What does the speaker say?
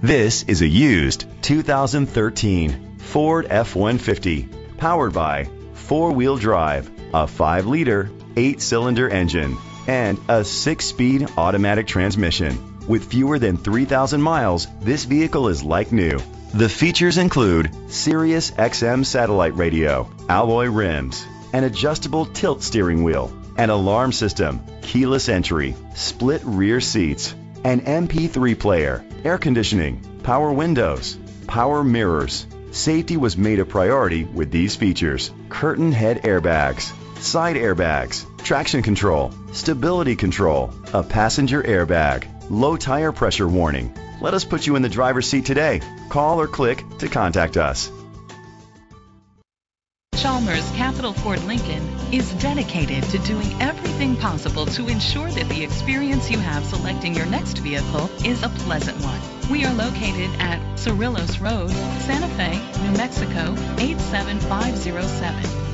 This is a used 2013 Ford F-150, powered by four-wheel drive, a 5-liter, 8-cylinder engine, and a 6-speed automatic transmission. With fewer than 3,000 miles, this vehicle is like new. The features include Sirius XM satellite radio, alloy rims, an adjustable tilt steering wheel, an alarm system, keyless entry, split rear seats, an MP3 player, air conditioning, power windows, power mirrors. Safety was made a priority with these features: curtain head airbags, side airbags, traction control, stability control, a passenger airbag, low tire pressure warning. Let us put you in the driver's seat today. Call or click to contact us. Chalmers Capital Ford Lincoln is dedicated to doing everything possible to ensure that the experience you have selecting your next vehicle is a pleasant one. We are located at Cerrillos Road, Santa Fe, New Mexico 87507.